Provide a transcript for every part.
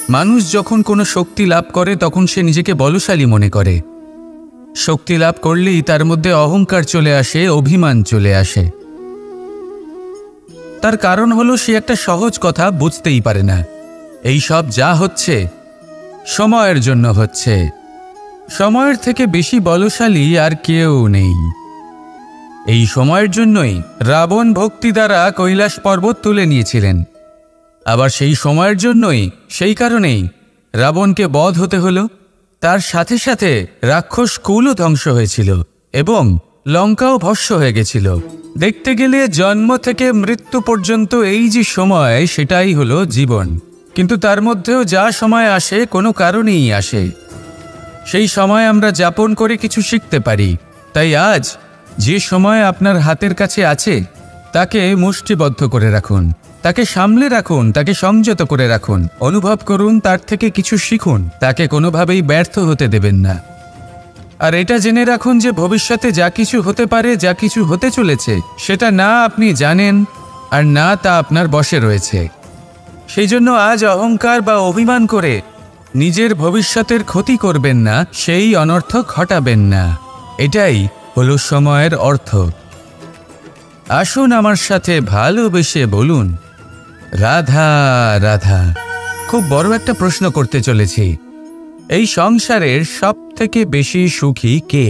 মানুষ যখন কোনো শক্তি লাভ করে তখন সে নিজেকে বলশালী মনে করে। শক্তি লাভ করলেই তার মধ্যে অহংকার চলে আসে, অভিমান চলে আসে। তার কারণ হলো সে একটা সহজ কথা বুঝতেই পারে না। এই সব যা হচ্ছে সময়ের জন্য হচ্ছে। সময়ের থেকে বেশি বলশালী আর কেউ নেই। এই সময়ের জন্যই রাবণ ভক্তি দ্বারা কৈলাস পর্বত তুলে নিয়েছিলেন। আবার সেই সময়ের জন্যই, সেই কারণেই রাবণকে বধ হতে হলো। তার সাথে সাথে রাক্ষস কুলও ধ্বংস হয়েছিল এবং লঙ্কাও ভস্ম হয়ে গেছিল। দেখতে গেলে জন্ম থেকে মৃত্যু পর্যন্ত এই যে সময়, সেটাই হলো জীবন। কিন্তু তার মধ্যেও যা সময় আসে কোনো কারণেই আসে। সেই সময় আমরা যাপন করে কিছু শিখতে পারি। তাই আজ যে সময় আপনার হাতের কাছে আছে তাকে মুষ্টিবদ্ধ করে রাখুন, তাকে সামলে রাখুন, তাকে সংযত করে রাখুন, অনুভব করুন, তার থেকে কিছু শিখুন। তাকে কোনোভাবেই ব্যর্থ হতে দেবেন না। আর এটা জেনে রাখুন যে ভবিষ্যতে যা কিছু হতে পারে, যা কিছু হতে চলেছে, সেটা না আপনি জানেন আর না তা আপনার বশে রয়েছে। সেই জন্য আজ অহংকার বা অভিমান করে নিজের ভবিষ্যতের ক্ষতি করবেন না, সেই অনর্থ ঘটাবেন না। এটাই হলো সময়ের অর্থ। আসুন আমার সাথে ভালোবেসে বলুন, রাধা রাধা। খুব বড় একটা প্রশ্ন করতে চলেছি। এই সংসারের সব থেকে বেশি সুখী কে?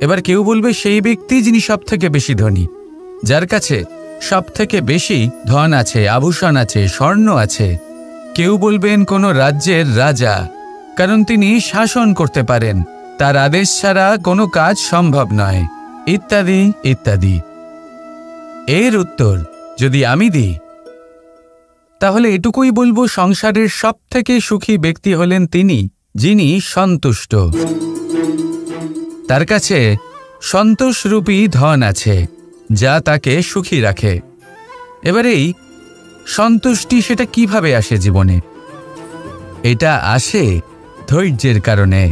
এবার কেউ বলবে সেই ব্যক্তি যিনি সব থেকে বেশি ধনী, যার কাছে সব থেকে বেশি ধন আছে, আভূষণ আছে, স্বর্ণ আছে। কেউ বলবেন কোনো রাজ্যের রাজা, কারণ তিনি শাসন করতে পারেন, তার আদেশ ছাড়া কোনো কাজ সম্ভব নয়, ইত্যাদি ইত্যাদি। এর উত্তর যদি আমি দিই তাহলে এটুকুই বলবো, সংসারের সব থেকে সুখী ব্যক্তি হলেন তিনি যিনি সন্তুষ্ট। তার কাছে সন্তোষরূপী ধন আছে যা তাকে সুখী রাখে। এবার এই সন্তুষ্টি সেটা কিভাবে আসে জীবনে? এটা আসে ধৈর্যের কারণে।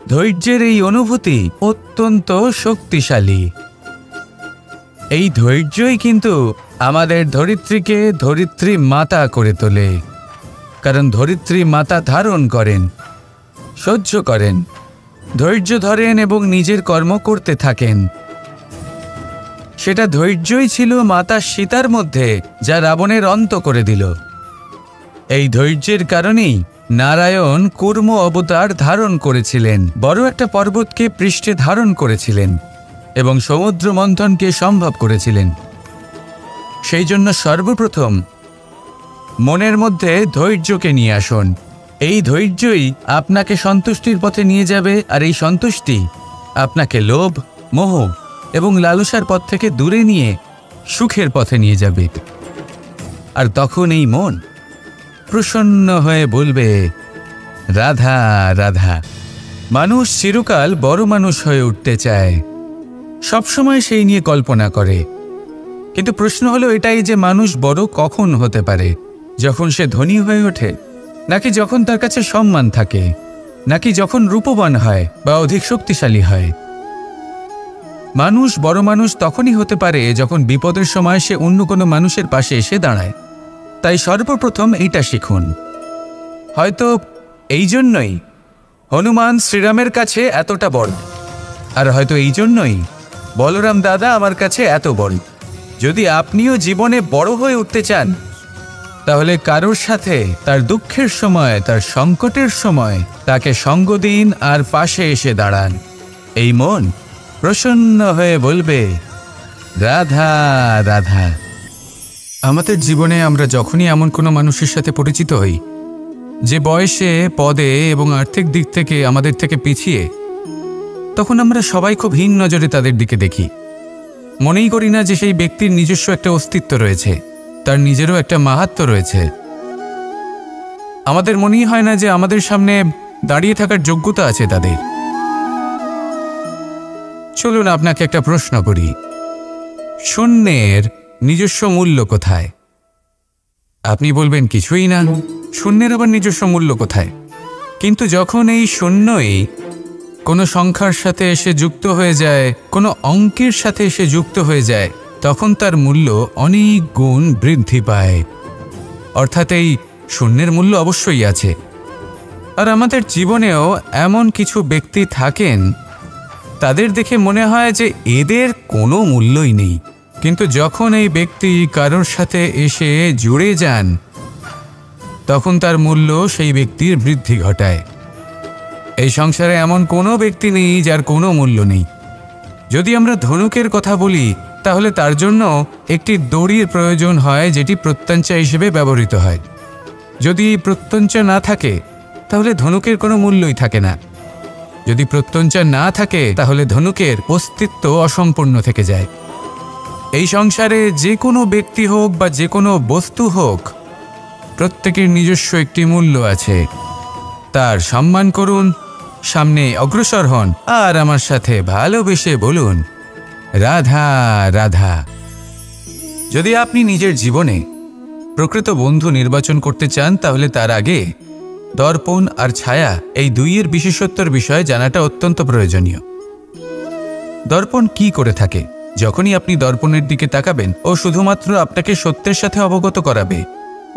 ধৈর্যের এই অনুভূতি অত্যন্ত শক্তিশালী। এই ধৈর্যই কিন্তু আমাদের ধরিত্রীকে ধরিত্রী মাতা করে তোলে। কারণ ধরিত্রী মাতা ধারণ করেন, সহ্য করেন, ধৈর্য ধরেন এবং নিজের কর্ম করতে থাকেন। সেটা ধৈর্যই ছিল মাতা সীতার মধ্যে, যা রাবণের অন্ত করে দিল। এই ধৈর্যের কারণেই নারায়ণ কূর্ম অবতার ধারণ করেছিলেন, বড় একটা পর্বতকে পৃষ্ঠে ধারণ করেছিলেন এবং সমুদ্র মন্থনকে সম্ভব করেছিলেন। সেই জন্য সর্বপ্রথম মনের মধ্যে ধৈর্যকে নিয়ে আসুন। এই ধৈর্যই আপনাকে সন্তুষ্টির পথে নিয়ে যাবে, আর এই সন্তুষ্টি আপনাকে লোভ, মোহ এবং লালসার পথ থেকে দূরে নিয়ে সুখের পথে নিয়ে যাবে। আর তখন এই মন প্রসন্ন হয়ে বলবে, রাধা রাধা। মানুষ চিরকাল বড় মানুষ হয়ে উঠতে চায়, সবসময় সেই নিয়ে কল্পনা করে। কিন্তু প্রশ্ন হলো এটাই যে মানুষ বড় কখন হতে পারে? যখন সে ধনী হয়ে ওঠে, নাকি যখন তার কাছে সম্মান থাকে, নাকি যখন রূপবান হয় বা অধিক শক্তিশালী হয়? মানুষ বড় মানুষ তখনই হতে পারে যখন বিপদের সময় সে অন্য কোনো মানুষের পাশে এসে দাঁড়ায়। তাই সর্বপ্রথম এইটা শিখুন। হয়তো এই জন্যই হনুমান শ্রীরামের কাছে এতটা বড়, আর হয়তো এই জন্যই বলরাম দাদা আমার কাছে এত বড়। যদি আপনিও জীবনে বড় হয়ে উঠতে চান, তাহলে কারোর সাথে তার দুঃখের সময়, তার সংকটের সময় তাকে সঙ্গ দিন আর পাশে এসে দাঁড়ান। এই মন প্রসন্ন হয়ে বলবে, রাধা রাধা। আমাদের জীবনে আমরা যখনই এমন কোনো মানুষের সাথে পরিচিত হই যে বয়সে, পদে এবং আর্থিক দিক থেকে আমাদের থেকে পিছিয়ে, তখন আমরা সবাই খুব হীন নজরে তাদের দিকে দেখি। মনেই করি না যে সেই ব্যক্তির নিজস্ব একটা অস্তিত্ব রয়েছে, তার নিজেরও একটা মাহাত্ম্য রয়েছে। আমাদের মনেই হয় না যে আমাদের সামনে দাঁড়িয়ে থাকার যোগ্যতা আছে তাদের। চলুন আপনাকে একটা প্রশ্ন করি, শূন্যের নিজস্ব মূল্য কোথায়? আপনি বলবেন কিছুই না। শূন্যের আবার নিজস্ব মূল্য কোথায়? কিন্তু যখন এই শূন্যই কোনো সংখ্যার সাথে এসে যুক্ত হয়ে যায়, কোনো অঙ্কের সাথে এসে যুক্ত হয়ে যায়, তখন তার মূল্য অনেক গুণ বৃদ্ধি পায়। অর্থাৎ এই শূন্যের মূল্য অবশ্যই আছে। আর আমাদের জীবনেও এমন কিছু ব্যক্তি থাকেন, তাদের দেখে মনে হয় যে এদের কোনো মূল্যই নেই, কিন্তু যখন এই ব্যক্তি কারোর সাথে এসে জুড়ে যান তখন তার মূল্য সেই ব্যক্তির বৃদ্ধি ঘটায়। এই সংসারে এমন কোনো ব্যক্তি নেই যার কোনো মূল্য নেই। যদি আমরা ধনুকের কথা বলি তাহলে তার জন্য একটি দড়ির প্রয়োজন হয়, যেটি প্রত্যঞ্চা হিসেবে ব্যবহৃত হয়। যদি প্রত্যঞ্চা না থাকে তাহলে ধনুকের কোনো মূল্যই থাকে না। যদি প্রত্যঞ্চা না থাকে তাহলে ধনুকের অস্তিত্ব অসম্পূর্ণ থেকে যায়। এই সংসারে যে কোনো ব্যক্তি হোক বা যে কোনো বস্তু হোক, প্রত্যেকের নিজস্ব একটি মূল্য আছে। তার সম্মান করুন, সামনে অগ্রসর হন আর আমার সাথে ভালোবেসে বলুন রাধা রাধা। যদি আপনি নিজের জীবনে প্রকৃত বন্ধু নির্বাচন করতে চান তাহলে তার আগে দর্পণ আর ছায়া এই দুইয়ের বিশেষত্বর বিষয়ে জানাটা অত্যন্ত প্রয়োজনীয়। দর্পণ কি করে থাকে? যখনই আপনি দর্পণের দিকে তাকাবেন ও শুধুমাত্র আপনাকে সত্যের সাথে অবগত করাবে,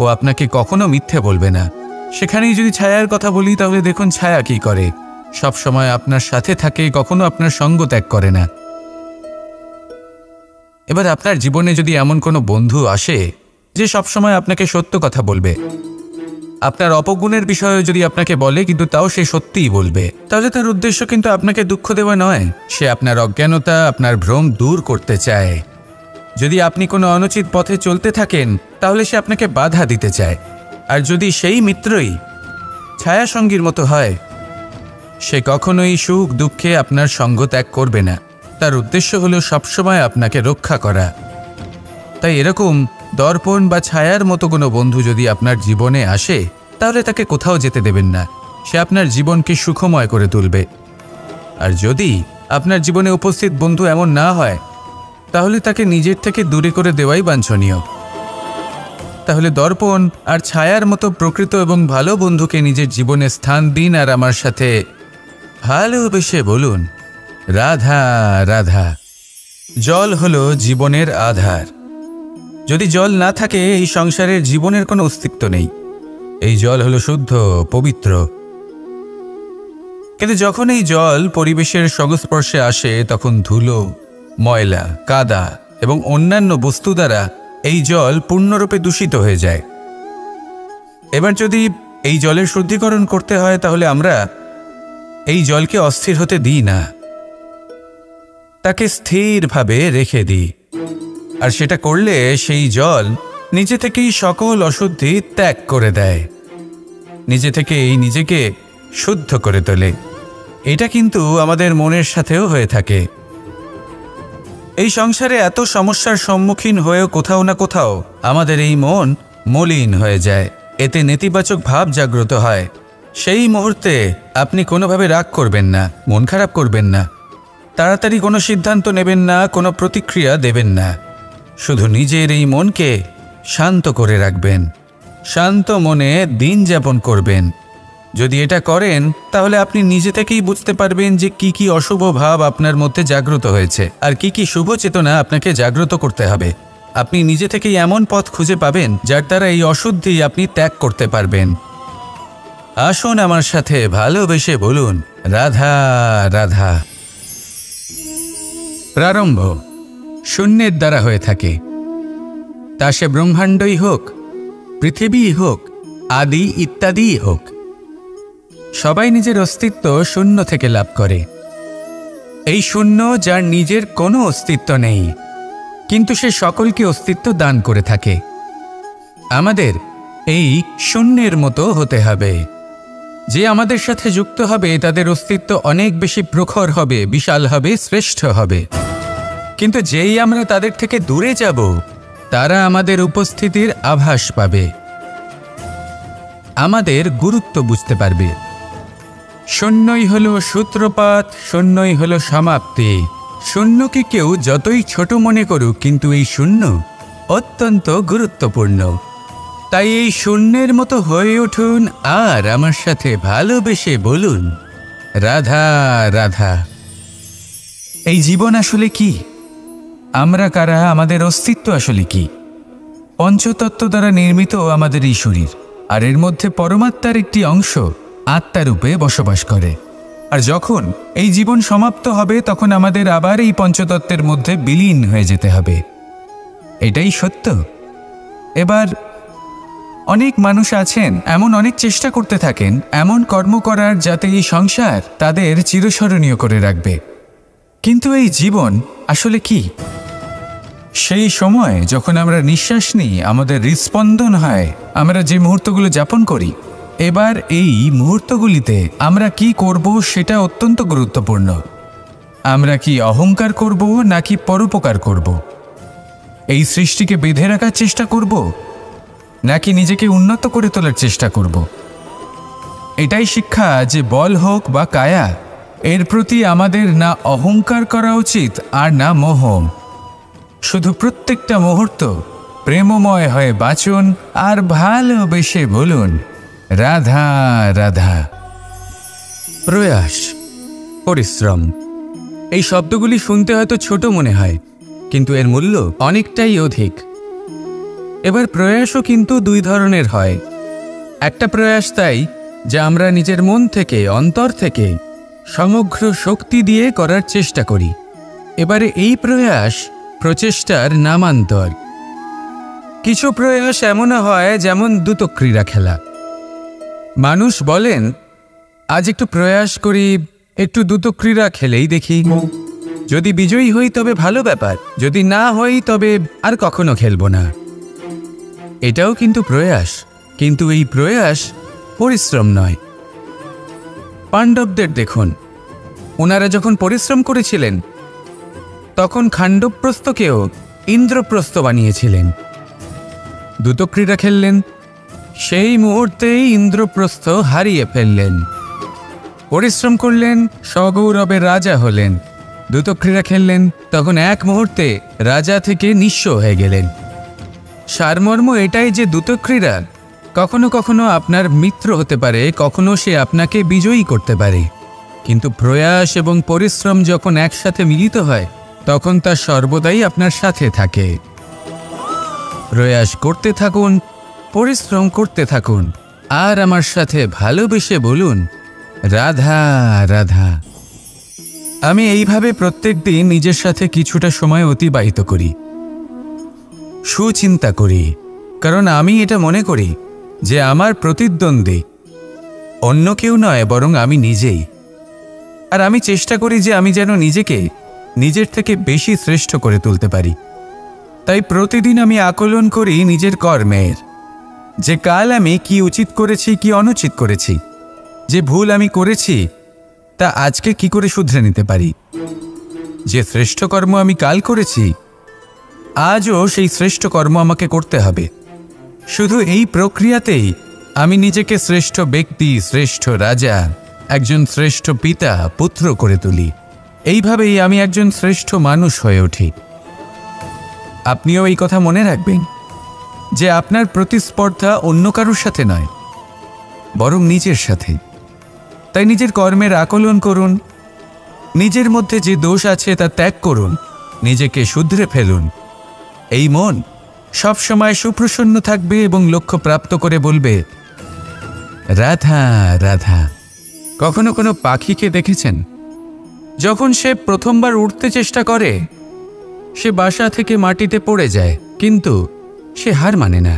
ও আপনাকে কখনো মিথ্যে বলবে না। সেখানেই যদি ছায়ার কথা বলি তাহলে দেখুন ছায়া কি করে, সব সময় আপনার সাথে থাকে, কখনো আপনার সঙ্গ ত্যাগ করে না। এবার আপনার জীবনে যদি এমন কোনো বন্ধু আসে যে সবসময় আপনাকে সত্য কথা বলবে, আপনার অপগুণের বিষয়ে যদি আপনাকে বলে কিন্তু তাও সে সত্যিই বলবে, তাহলে তার উদ্দেশ্য কিন্তু আপনাকে দুঃখ দেওয়া নয়, সে আপনার অজ্ঞানতা, আপনার ভ্রম দূর করতে চায়। যদি আপনি কোনো অনুচিত পথে চলতে থাকেন তাহলে সে আপনাকে বাধা দিতে চায়। আর যদি সেই মিত্রই ছায়া সঙ্গীর মতো হয়, সে কখনোই সুখ দুঃখে আপনার সঙ্গ ত্যাগ করবে না। তার উদ্দেশ্য হলো সবসময় আপনাকে রক্ষা করা। তাই এরকম দর্পণ বা ছায়ার মতো কোনো বন্ধু যদি আপনার জীবনে আসে তাহলে তাকে কোথাও যেতে দেবেন না, সে আপনার জীবনকে সুখময় করে তুলবে। আর যদি আপনার জীবনে উপস্থিত বন্ধু এমন না হয় তাহলে তাকে নিজের থেকে দূরে করে দেওয়াই বাঞ্ছনীয়। তাহলে দর্পণ আর ছায়ার মতো প্রকৃত এবং ভালো বন্ধুকে নিজের জীবনে স্থান দিন আর আমার সাথে ভালোবেসে বলুন রাধা রাধা। জল হলো জীবনের আধার। যদি জল না থাকে এই সংসারের জীবনের কোনো অস্তিত্ব নেই। এই জল হলো শুদ্ধ, পবিত্র। কিন্তু যখন এই জল পরিবেশের সংস্পর্শে আসে তখন ধুলো, ময়লা, কাদা এবং অন্যান্য বস্তু দ্বারা এই জল পূর্ণরূপে দূষিত হয়ে যায়। এবার যদি এই জলের শুদ্ধিকরণ করতে হয় তাহলে আমরা এই জলকে অস্থির হতে দিই না, তাকে স্থিরভাবে রেখে দিই। আর সেটা করলে সেই জল নিজে থেকেই সকল অশুদ্ধি ত্যাগ করে দেয়, নিজে থেকেই নিজেকে শুদ্ধ করে তোলে। এটা কিন্তু আমাদের মনের সাথেও হয়ে থাকে। এই সংসারে এত সমস্যার সম্মুখীন হয়েও কোথাও না কোথাও আমাদের এই মন মলিন হয়ে যায়, এতে নেতিবাচক ভাব জাগ্রত হয়। সেই মুহূর্তে আপনি কোনোভাবে রাগ করবেন না, মন খারাপ করবেন না, তাড়াতাড়ি কোনো সিদ্ধান্ত নেবেন না, কোনো প্রতিক্রিয়া দেবেন না। শুধু নিজের এই মনকে শান্ত করে রাখবেন, শান্ত মনে দিন যাপন করবেন। যদি এটা করেন তাহলে আপনি নিজে থেকেই বুঝতে পারবেন যে কি কি অশুভ ভাব আপনার মধ্যে জাগ্রত হয়েছে আর কি কি শুভ চেতনা আপনাকে জাগ্রত করতে হবে। আপনি নিজে থেকেই এমন পথ খুঁজে পাবেন যার দ্বারা এই অশুদ্ধি আপনি ত্যাগ করতে পারবেন। আসুন আমার সাথে ভালোবেসে বলুন রাধা রাধা। প্রারম্ভ শূন্যের দ্বারা হয়ে থাকে, তা সে ব্রহ্মাণ্ডই হোক, পৃথিবী হোক, আদি ইত্যাদি হোক। সবাই নিজের অস্তিত্ব শূন্য থেকে লাভ করে। এই শূন্য যার নিজের কোনো অস্তিত্ব নেই, কিন্তু সে সকলকে অস্তিত্ব দান করে থাকে। আমাদের এই শূন্যের মতো হতে হবে। যে আমাদের সাথে যুক্ত হবে তাদের অস্তিত্ব অনেক বেশি প্রখর হবে, বিশাল হবে, শ্রেষ্ঠ হবে। কিন্তু যেই আমরা তাদের থেকে দূরে যাব তারা আমাদের উপস্থিতির আভাস পাবে, আমাদের গুরুত্ব বুঝতে পারবে। শূন্যই হলো সূত্রপাত, শূন্যই হলো সমাপ্তি। শূন্যকে কেউ যতই ছোট মনে করুক কিন্তু এই শূন্য অত্যন্ত গুরুত্বপূর্ণ। তাই এই শূন্যের মতো হয়ে উঠুন আর আমার সাথে ভালোবেসে বলুন রাধা রাধা। এই জীবন আসলে কি? আমরা কারা? আমাদের অস্তিত্ব আসলে কি? পঞ্চতত্ত্ব দ্বারা নির্মিত আমাদের এই শরীর। আর এর মধ্যে পরমাত্মার একটি অংশ আত্মারূপে বসবাস করে। আর যখন এই জীবন সমাপ্ত হবে তখন আমাদের আবার এই পঞ্চতত্ত্বের মধ্যে বিলীন হয়ে যেতে হবে। এটাই সত্য। এবার অনেক মানুষ আছেন এমন অনেক চেষ্টা করতে থাকেন এমন কর্ম করার যাতে এই সংসার তাদের চিরস্মরণীয় করে রাখবে। কিন্তু এই জীবন আসলে কি? সেই সময় যখন আমরা নিঃশ্বাস নিই, আমাদের হৃদস্পন্দন হয়, আমরা যে মুহূর্তগুলো যাপন করি, এবার এই মুহূর্তগুলিতে আমরা কি করব সেটা অত্যন্ত গুরুত্বপূর্ণ। আমরা কি অহংকার করব নাকি পরোপকার করব? এই সৃষ্টিকে বেঁধে রাখার চেষ্টা করব নাকি নিজেকে উন্নত করে তোলার চেষ্টা করব? এটাই শিক্ষা যে বল হোক বা কায়া, এর প্রতি আমাদের না অহংকার করা উচিত আর না মোহ। শুধু প্রত্যেকটা মুহূর্ত প্রেমময় হয়ে বাঁচুন আর ভালোবেসে বলুন রাধা রাধা। প্রয়াস, পরিশ্রম, এই শব্দগুলি শুনতে হয়তো ছোট মনে হয়, কিন্তু এর মূল্য অনেকটাই অধিক। এবার প্রয়াসও কিন্তু দুই ধরনের হয়। একটা প্রয়াস তাই যা আমরা নিজের মন থেকে, অন্তর থেকে সমগ্র শক্তি দিয়ে করার চেষ্টা করি। এবারে এই প্রয়াস প্রচেষ্টার নামান্তর। কিছু প্রয়াস এমনও হয় যেমন দ্রুতক্রীড়া খেলা। মানুষ বলেন আজ একটু প্রয়াস করি, একটু দ্রুতক্রীড়া খেলেই দেখি, যদি বিজয়ী হই তবে ভালো ব্যাপার, যদি না হই তবে আর কখনো খেলবো না। এটাও কিন্তু প্রয়াস, কিন্তু এই প্রয়াস পরিশ্রম নয়। পাণ্ডবদের দেখুন, ওনারা যখন পরিশ্রম করেছিলেন তখন খাণ্ডবপ্রস্থকেও ইন্দ্রপ্রস্থ বানিয়েছিলেন। দ্রুতক্রীড়া খেললেন, সেই মুহূর্তেই ইন্দ্রপ্রস্থ হারিয়ে ফেললেন। পরিশ্রম করলেন, সগৌরবে রাজা হলেন। দ্রুতক্রীড়া খেললেন, তখন এক মুহূর্তে রাজা থেকে নিঃস্ব হয়ে গেলেন। সারমর্ম এটাই যে দ্রুতক্রীড়া কখনো কখনো আপনার মিত্র হতে পারে, কখনো সে আপনাকে বিজয়ী করতে পারে, কিন্তু প্রয়াস এবং পরিশ্রম যখন একসাথে মিলিত হয় তখন তা সর্বদাই আপনার সাথে থাকে। প্রয়াস করতে থাকুন, পরিশ্রম করতে থাকুন, আর আমার সাথে ভালোবেসে বলুন রাধা রাধা। আমি এইভাবে প্রত্যেক দিন নিজের সাথে কিছুটা সময় অতিবাহিত করি, সুচিন্তা করি, কারণ আমি এটা মনে করি যে আমার প্রতিদ্বন্দ্বী অন্য কেউ নয় বরং আমি নিজেই। আর আমি চেষ্টা করি যে আমি যেন নিজেকে নিজের থেকে বেশি শ্রেষ্ঠ করে তুলতে পারি। তাই প্রতিদিন আমি আকলন করি নিজের কর্মের, যে কাল আমি কি উচিত করেছি কি অনুচিত করেছি, যে ভুল আমি করেছি তা আজকে কি করে শুধরে নিতে পারি। যে শ্রেষ্ঠ কর্ম আমি কাল করেছি আজও সেই শ্রেষ্ঠ কর্ম আমাকে করতে হবে। শুধু এই প্রক্রিয়াতেই আমি নিজেকে শ্রেষ্ঠ ব্যক্তি, শ্রেষ্ঠ রাজা, একজন শ্রেষ্ঠ পিতা, পুত্র করে তুলি। এইভাবেই আমি একজন শ্রেষ্ঠ মানুষ হয়ে উঠি। আপনিও এই কথা মনে রাখবেন যে আপনার প্রতিস্পর্ধা অন্য কারোর সাথে নয় বরং নিজের সাথে। তাই নিজের কর্মের আকলন করুন, নিজের মধ্যে যে দোষ আছে তা ত্যাগ করুন, নিজেকে শুধরে ফেলুন। এই মন সবসময় সুপ্রসন্ন থাকবে এবং লক্ষ্য প্রাপ্ত করে বলবে রাধা রাধা। কখনো কোনো পাখিকে দেখেছেন? যখন সে প্রথমবার উঠতে চেষ্টা করে সে বাসা থেকে মাটিতে পড়ে যায়, কিন্তু সে হার মানে না,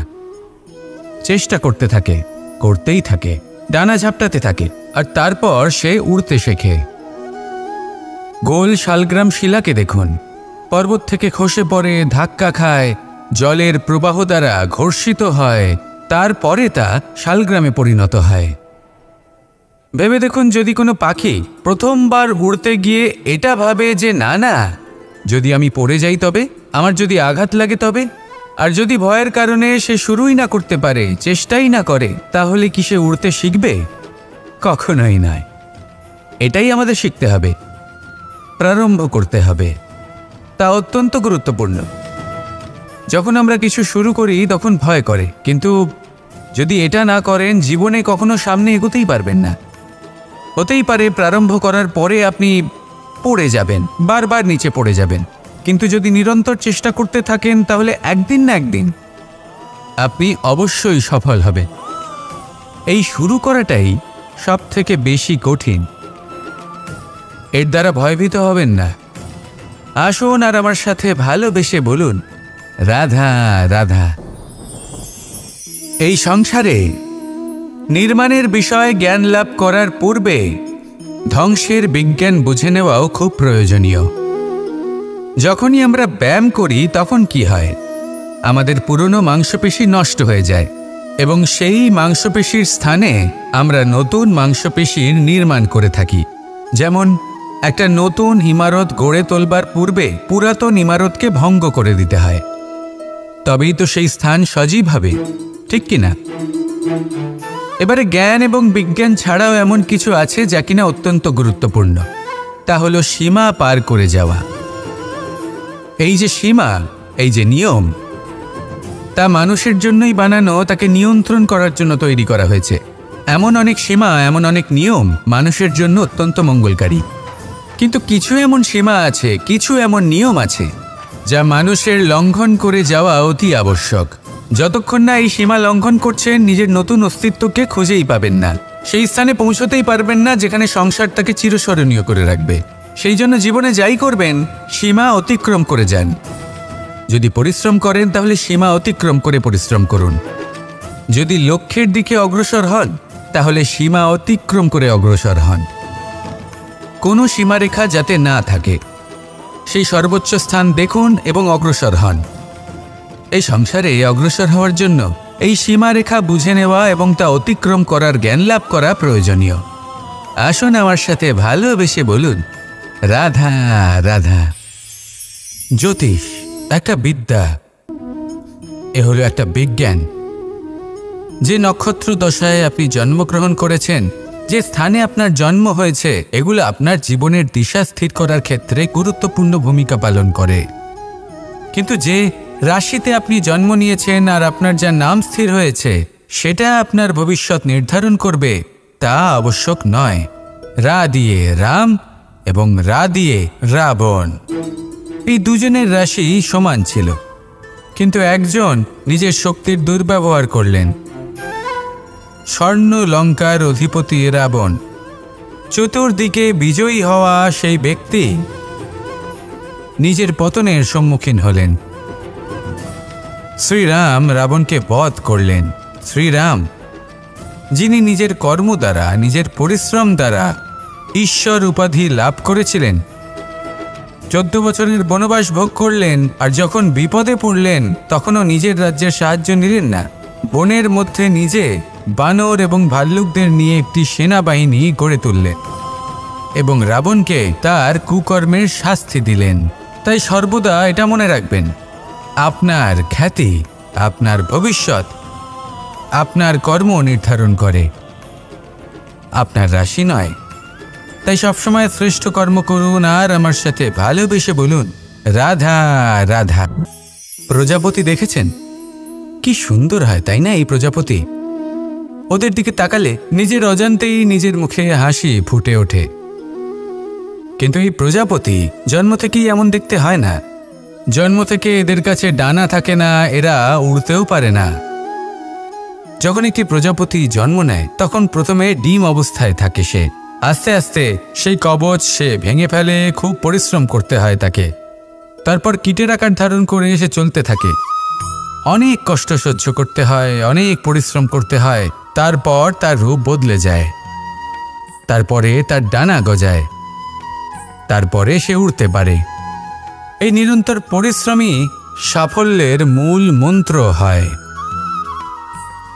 চেষ্টা করতে থাকে, করতেই থাকে, ডানা ঝাপটাতে থাকে, আর তারপর সে উড়তে শেখে। গোল শালগ্রাম শিলাকে দেখুন, পর্বত থেকে খসে পড়ে, ধাক্কা খায়, জলের প্রবাহ দ্বারা ঘর্ষিত হয়, তারপরে তা শালগ্রামে পরিণত হয়। ভেবে দেখুন, যদি কোনো পাখি প্রথমবার উড়তে গিয়ে এটা ভাবে যে না না, যদি আমি পড়ে যাই তবে, আমার যদি আঘাত লাগে তবে, আর যদি ভয়ের কারণে সে শুরুই না করতে পারে, চেষ্টাই না করে, তাহলে কি সে উড়তে শিখবে? কখনোই নয়। এটাই আমাদের শিখতে হবে, প্রারম্ভ করতে হবে। তা অত্যন্ত গুরুত্বপূর্ণ। যখন আমরা কিছু শুরু করি তখন ভয় করে, কিন্তু যদি এটা না করেন জীবনে কখনো সামনে এগোতেই পারবেন না। হতেই পারে প্রারম্ভ করার পরে আপনি পড়ে যাবেন, বারবার নিচে পড়ে যাবেন, কিন্তু যদি নিরন্তর চেষ্টা করতে থাকেন তাহলে একদিন না একদিন আপনি অবশ্যই সফল হবেন। এই শুরু করাটাই সব থেকে বেশি কঠিন। এর দ্বারা ভয়ভীত হবেন না। আসুন আর আমার সাথে ভালোবেসে বলুন, রাধা রাধা। এই সংসারে নির্মাণের বিষয়ে জ্ঞান লাভ করার পূর্বে ধ্বংসের বিজ্ঞান বুঝে নেওয়াও খুব প্রয়োজনীয়। যখনই আমরা ব্যায়াম করি তখন কি হয়, আমাদের পুরনো মাংসপেশি নষ্ট হয়ে যায় এবং সেই মাংসপেশির স্থানে আমরা নতুন মাংসপেশির নির্মাণ করে থাকি। যেমন একটা নতুন ইমারত গড়ে তোলবার পূর্বে পুরাতন ইমারতকে ভঙ্গ করে দিতে হয়, তবেই তো সেই স্থান সজীব হবে, ঠিক কিনা? এবারে জ্ঞান এবং বিজ্ঞান ছাড়াও এমন কিছু আছে যা কিনা অত্যন্ত গুরুত্বপূর্ণ। তা হলো সীমা পার করে যাওয়া। এই যে সীমা, এই যে নিয়ম, তা মানুষের জন্যই বানানো, তাকে নিয়ন্ত্রণ করার জন্য তৈরি করা হয়েছে। এমন অনেক সীমা, এমন অনেক নিয়ম মানুষের জন্য অত্যন্ত মঙ্গলকারী। কিন্তু কিছু এমন সীমা আছে, কিছু এমন নিয়ম আছে যা মানুষের লঙ্ঘন করে যাওয়া অতি আবশ্যক। যতক্ষণ না এই সীমা লঙ্ঘন করছেন, নিজের নতুন অস্তিত্বকে খুঁজেই পাবেন না, সেই স্থানে পৌঁছতেই পারবেন না যেখানে সংসার তাকে চিরস্মরণীয় করে রাখবে। সেই জন্য জীবনে যাই করবেন, সীমা অতিক্রম করে যান। যদি পরিশ্রম করেন তাহলে সীমা অতিক্রম করে পরিশ্রম করুন। যদি লক্ষ্যের দিকে অগ্রসর হন তাহলে সীমা অতিক্রম করে অগ্রসর হন। কোনো সীমারেখা যাতে না থাকে, সেই সর্বোচ্চ স্থান দেখুন এবং অগ্রসর হন। এই সংসারে অগ্রসর হওয়ার জন্য এই সীমারেখা বুঝে নেওয়া এবং তা অতিক্রম করার জ্ঞান লাভ করা প্রয়োজনীয়। আসুন আমার সাথে ভালোবেসে বলুন, রাধা রাধা। জ্যোতিষ একটা বিদ্যা, এ হলো একটা বিজ্ঞান। যে নক্ষত্র দশায় আপনি জন্মগ্রহণ করেছেন, যে স্থানে আপনার জন্ম হয়েছে, এগুলো আপনার জীবনের দিশা স্থির করার ক্ষেত্রে গুরুত্বপূর্ণ ভূমিকা পালন করে। কিন্তু যে রাশিতে আপনি জন্ম নিয়েছেন আর আপনার যা নাম স্থির হয়েছে, সেটা আপনার ভবিষ্যৎ নির্ধারণ করবে তা আবশ্যক নয়। রা দিয়ে রাম এবং রা দিয়ে রাবণ, এই দুজনের রাশি সমান ছিল, কিন্তু একজন নিজের শক্তির দুর্ব্যবহার করলেন। স্বর্ণ লঙ্কার অধিপতি রাবণ, চতুর্দিকে বিজয়ী হওয়া সেই ব্যক্তি নিজের পতনের সম্মুখীন হলেন। শ্রীরাম রাবণকে বধ করলেন। শ্রীরাম, যিনি নিজের কর্ম দ্বারা, নিজের পরিশ্রম দ্বারা ঈশ্বর উপাধি লাভ করেছিলেন, 14 বছরের বনবাস ভোগ করলেন, আর যখন বিপদে পড়লেন তখনও নিজের রাজ্যের সাহায্য নিলেন না। বনের মধ্যে নিজে বানর এবং ভাল্লুকদের নিয়ে একটি সেনাবাহিনী গড়ে তুললেন এবং রাবণকে তার কুকর্মের শাস্তি দিলেন। তাই সর্বদা এটা মনে রাখবেন, আপনার খ্যাতি, আপনার ভবিষ্যৎ আপনার কর্ম নির্ধারণ করে, আপনার রাশি নয়। তাই সবসময় শ্রেষ্ঠ কর্ম করুন আর আমার সাথে ভালোবেসে বলুন, রাধা রাধা। প্রজাপতি দেখেছেন কি সুন্দর হয়, তাই না? এই প্রজাপতি, ওদের দিকে তাকালে নিজের অজান্তেই নিজের মুখে হাসি ফুটে ওঠে। কিন্তু এই প্রজাপতি জন্ম থেকেই এমন দেখতে হয় না। জন্ম থেকে এদের কাছে ডানা থাকে না, এরা উড়তেও পারে না। যখন একটি প্রজাপতি জন্ম নেয় তখন প্রথমে ডিম অবস্থায় থাকে সে। আস্তে আস্তে সেই কবচ সে ভেঙে ফেলে, খুব পরিশ্রম করতে হয় তাকে। তারপর কীটের আকার ধারণ করে সে চলতে থাকে, অনেক কষ্ট সহ্য করতে হয়, অনেক পরিশ্রম করতে হয়। তারপর তার রূপ বদলে যায়, তারপরে তার ডানা গজায়, তারপরে সে উড়তে পারে। এই নিরন্তর পরিশ্রমই সাফল্যের মূল মন্ত্র হয়।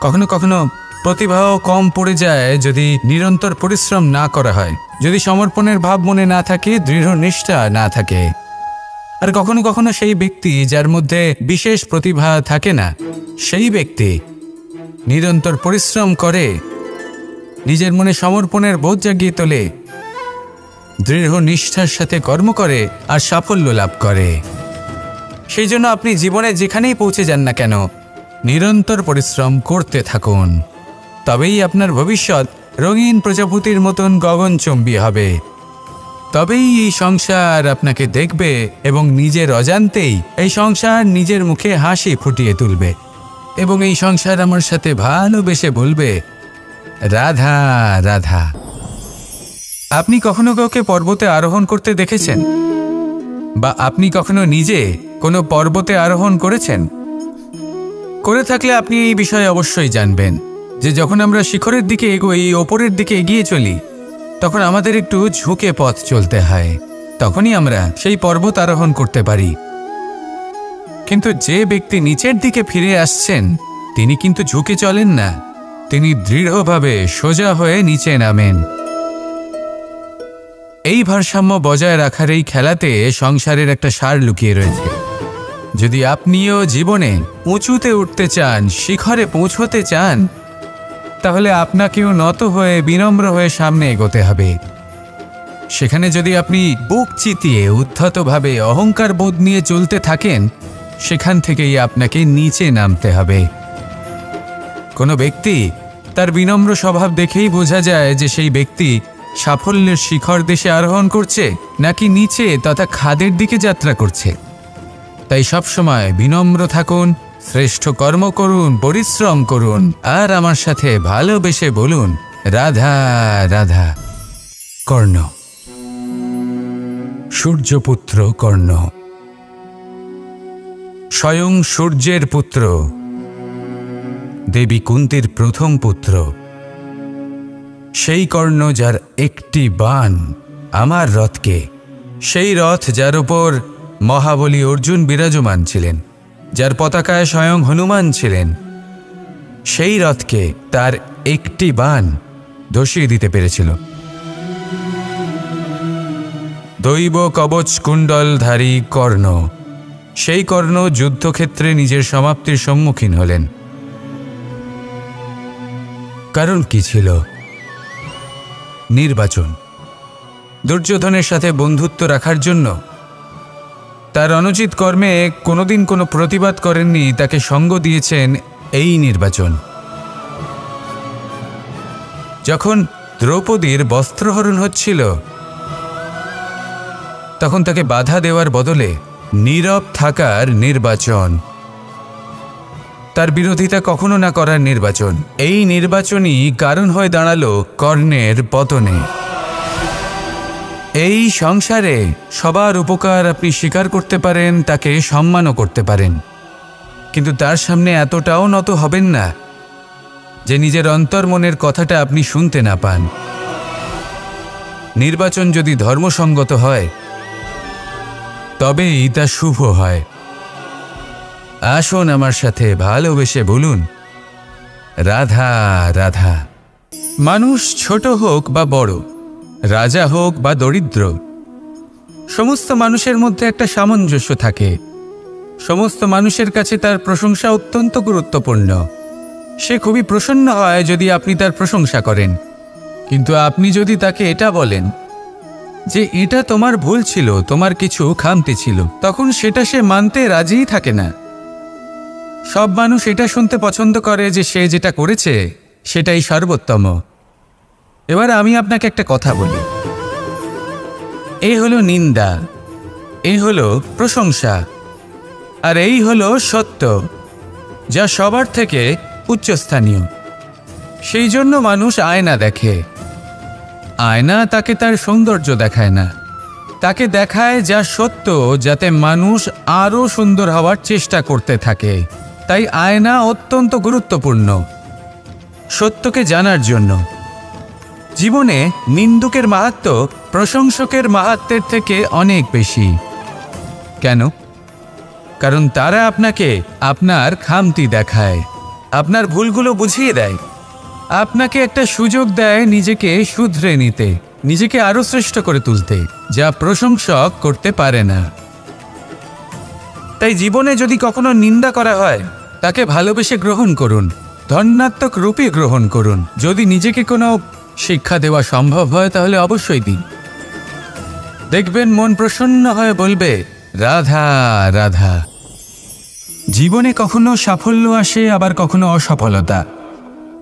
কখনো কখনো প্রতিভাও কম পড়ে যায় যদি নিরন্তর পরিশ্রম না করা হয়, যদি সমর্পণের ভাব মনে না থাকে, দৃঢ় নিষ্ঠা না থাকে। আর কখনো কখনো সেই ব্যক্তি যার মধ্যে বিশেষ প্রতিভা থাকে না, সেই ব্যক্তি নিরন্তর পরিশ্রম করে, নিজের মনে সমর্পণের বোধ জাগিয়ে তোলে, দৃঢ় নিষ্ঠার সাথে কর্ম করে আর সাফল্য লাভ করে। সেই জন্য আপনি জীবনে যেখানেই পৌঁছে যান না কেন, নিরন্তর পরিশ্রম করতে থাকুন, তবেই আপনার ভবিষ্যৎ রঙিন প্রজাপতির মতন গগনচুম্বী হবে। তবেই এই সংসার আপনাকে দেখবে এবং নিজের অজান্তেই এই সংসার নিজের মুখে হাসি ফুটিয়ে তুলবে এবং এই সংসার আমার সাথে ভালোবেসে বলবে, রাধা রাধা। আপনি কখনো কাউকে পর্বতে আরোহণ করতে দেখেছেন? বা আপনি কখনো নিজে কোনো পর্বতে আরোহণ করেছেন? করে থাকলে আপনি এই বিষয়ে অবশ্যই জানবেন যে যখন আমরা শিখরের দিকে এগোই, ওপরের দিকে এগিয়ে চলি, তখন আমাদের একটু ঝুঁকে পথ চলতে হয়। তখনই আমরা সেই পর্বত আরোহণ করতে পারি। কিন্তু যে ব্যক্তি নিচের দিকে ফিরে আসছেন, তিনি কিন্তু ঝুঁকে চলেন না, তিনি দৃঢ়ভাবে সোজা হয়ে নিচে নামেন। এই ভারসাম্য বজায় রাখার এই খেলাতে সংসারের একটা সার লুকিয়ে রয়েছে। যদি আপনিও জীবনে উঁচুতে উঠতে চান, শিখরে পৌঁছতে চান, তাহলে আপনাকেও নত হয়ে বিনম্র হয়ে সামনে এগোতে হবে। সেখানে যদি আপনি বুক চিতিয়ে উদ্ধতভাবে অহংকার বোধ নিয়ে চলতে থাকেন, সেখান থেকেই আপনাকে নিচে নামতে হবে। কোনো ব্যক্তি তার বিনম্র স্বভাব দেখেই বোঝা যায় যে সেই ব্যক্তি সাফল্যের শিখর দেশে আরোহণ করছে নাকি নিচে তথা খাদের দিকে যাত্রা করছে। তাই সবসময় বিনম্র থাকুন, শ্রেষ্ঠ কর্ম করুন, পরিশ্রম করুন, আর আমার সাথে ভালোবেসে বলুন রাধা রাধা। কর্ণ, সূর্যপুত্র কর্ণ, স্বয়ং সূর্যের পুত্র, দেবী কুন্তীর প্রথম পুত্র। সেই কর্ণ যার একটি বাণ আমার রথকে, সেই রথ যার উপর মহাবলী অর্জুন বিরাজমান ছিলেন, যার পতাকায় স্বয়ং হনুমান ছিলেন, সেই রথকে তার একটি বাণ ধসিয়ে দিতে পেরেছিল। দৈব কবচ কুণ্ডলধারী কর্ণ, সেই কর্ণ যুদ্ধক্ষেত্রে নিজের সমাপ্তির সম্মুখীন হলেন। কারণ কি ছিল? নির্বাচন। দুর্যোধনের সাথে বন্ধুত্ব রাখার জন্য তার অনুচিত কর্মে কোনোদিন কোনো প্রতিবাদ করেননি, তাকে সঙ্গ দিয়েছেন এই নির্বাচন। যখন দ্রৌপদীর বস্ত্রহরণ হচ্ছিল, তখন তাকে বাধা দেওয়ার বদলে নীরব থাকার নির্বাচন, তার বিরোধিতা কখনো না করার নির্বাচন। এই নির্বাচনই কারণ হয়ে দাঁড়ালো কর্ণের পতনে। এই সংসারে সবার উপকার আপনি স্বীকার করতে পারেন, তাকে সম্মানও করতে পারেন, কিন্তু তার সামনে এতটাও নত হবেন না যে নিজের অন্তর্মনের কথাটা আপনি শুনতে না পান। নির্বাচন যদি ধর্মসঙ্গত হয়, তবেই তা শুভ হয়। আসুন আমার সাথে ভালোবেসে বলুন রাধা রাধা। মানুষ ছোট হোক বা বড়, রাজা হোক বা দরিদ্র, সমস্ত মানুষের মধ্যে একটা সামঞ্জস্য থাকে। সমস্ত মানুষের কাছে তার প্রশংসা অত্যন্ত গুরুত্বপূর্ণ। সে খুবই প্রসন্ন হয় যদি আপনি তার প্রশংসা করেন, কিন্তু আপনি যদি তাকে এটা বলেন যে এটা তোমার ভুল ছিল, তোমার কিছু খামতি ছিল, তখন সেটা সে মানতে রাজিই থাকে না। সব মানুষ এটা শুনতে পছন্দ করে যে সে যেটা করেছে সেটাই সর্বোত্তম। এবার আমি আপনাকে একটা কথা বলি, এই হলো নিন্দা, এই হলো প্রশংসা, আর এই হলো সত্য, যা সবার থেকে উচ্চস্থানীয়। সেই জন্য মানুষ আয়না দেখে। আয়না তাকে তার সৌন্দর্য দেখায় না, তাকে দেখায় যা সত্য, যাতে মানুষ আরও সুন্দর হওয়ার চেষ্টা করতে থাকে। তাই আয়না অত্যন্ত গুরুত্বপূর্ণ সত্যকে জানার জন্য। জীবনে নিন্দুকের মাহাত্ম্য প্রশংসকের মাহাত্ম্যের থেকে অনেক বেশি। কেন? কারণ তারা আপনাকে আপনার খামতি দেখায়, আপনার ভুলগুলো বুঝিয়ে দেয়, আপনাকে একটা সুযোগ দেয় নিজেকে শুধরে নিতে, নিজেকে আরও শ্রেষ্ঠ করে তুলতে, যা প্রশংসক করতে পারে না। তাই জীবনে যদি কখনো নিন্দা করা হয়, তাকে ভালোবেসে গ্রহণ করুন, ধন্যাত্মক রূপে গ্রহণ করুন। যদি নিজেকে কোনো শিক্ষা দেওয়া সম্ভব হয় তাহলে অবশ্যই দিন। দেখবেন মন প্রসন্ন হয়ে বলবে রাধা রাধা। জীবনে কখনো সাফল্য আসে, আবার কখনো অসফলতা,